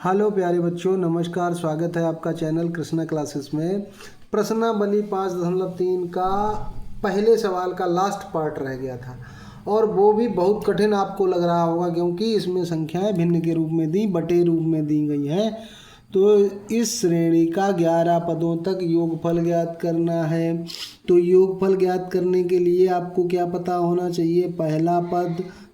Hello प्यारे बच्चों, नमस्कार। स्वागत है आपका चैनल कृष्णा क्लासेस में। प्रश्नावली 5.3 का पहले सवाल का लास्ट पार्ट रह गया था और वो भी बहुत कठिन आपको लग रहा होगा, क्योंकि इसमें संख्याएं भिन्न के रूप में दी, बटे रूप में दी गई हैं। तो इस श्रेणी का 11 पदों तक योगफल ज्ञात करना है। तो योगफल ज्ञात करने के लिए आपको क्या पता होना चाहिए?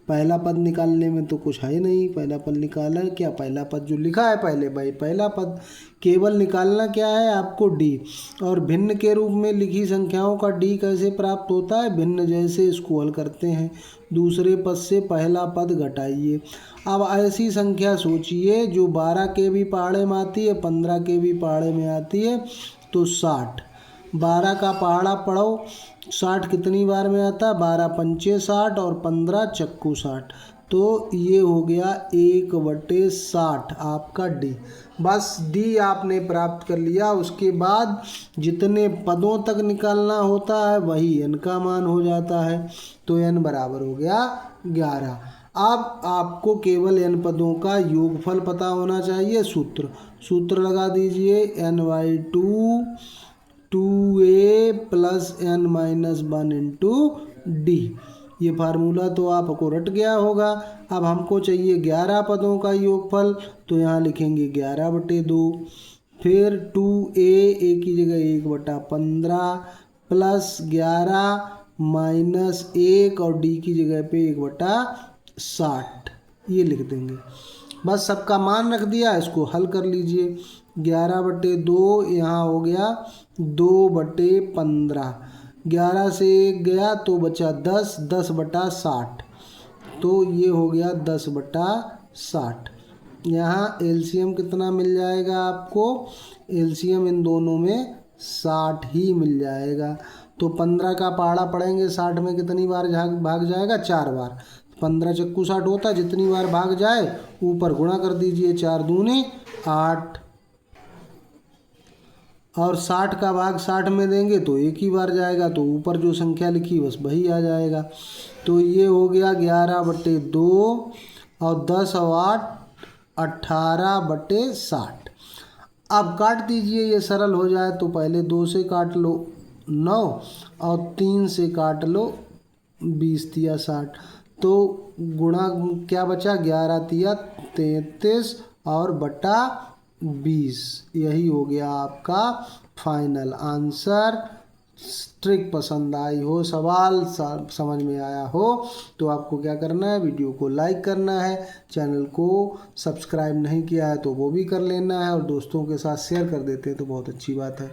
पहला पद निकालने में तो कुछ है नहीं। पहला पद निकाला है क्या? पहला पद जो लिखा है पहले, भाई पहला पद केवल निकालना क्या है आपको? डी। और भिन्न के रूप में लिखी संख्याओं का डी कैसे प्राप्त होता है? भिन्न जैसे इसको हल करते हैं, दूसरे पद से पहला पद घटाइए। अब ऐसी संख्या सोचिए जो 12 के भी पहाड़े में आती है, 15 के भी पहाड़े में आती है, तो 60। 12 का पहाड़ा पढ़ो, 60 कितनी बार में आता? 12 पंचे 60 और 15 चक्कू 60। तो ये हो गया 1/60 आपका डी। बस डी आपने प्राप्त कर लिया। उसके बाद जितने पदों तक निकालना होता है वही एन का मान हो जाता है। तो एन बराबर हो गया 11। अब आपको केवल एन पदों का योगफल पता होना चाहिए। सूत्र लगा दीजिए, n/2 2a + n-1 into D. ये फार्मूला तो आपको रट गया होगा। अब हमको चाहिए 11 पदों का योगफल, तो यहाँ लिखेंगे 11/2। फिर 2a की जगह 1/15 + 11 - 1 और डी की जगह पे 1/60 ये लिख देंगे। बस सबका मान रख दिया, इसको हल कर लीजिए। 11/2 यहाँ हो गया 2/15। 11 से 1 गया तो बचा 10, 10/60। तो ये हो गया 10/60। यहाँ एलसीएम कितना मिल जाएगा आपको? एलसीएम इन दोनों में 60 ही मिल जाएगा। तो 15 का पहाड़ा पढ़ेंगे, 60 में कितनी बार भाग जाएगा? 4 बार। 15 चक्कू 60 होता है, जितनी बार भाग जाए ऊपर गुणा कर दीजिए, 4 दूनी 8। और 60 का भाग 60 में देंगे तो एक ही बार जाएगा, तो ऊपर जो संख्या लिखी बस वही आ जाएगा। तो ये हो गया 11/2 और 10 और 8 18/60। अब काट दीजिए, ये सरल हो जाए तो पहले 2 से काट लो 9 और 3 से काट लो 20 तिया 60। तो गुणा क्या बचा? 11 तिया 33 और बटा 20। यही हो गया आपका फाइनल आंसर। ट्रिक पसंद आई हो, सवाल समझ में आया हो तो आपको क्या करना है? वीडियो को लाइक करना है। चैनल को सब्सक्राइब नहीं किया है तो वो भी कर लेना है, और दोस्तों के साथ शेयर कर देते हैं तो बहुत अच्छी बात है।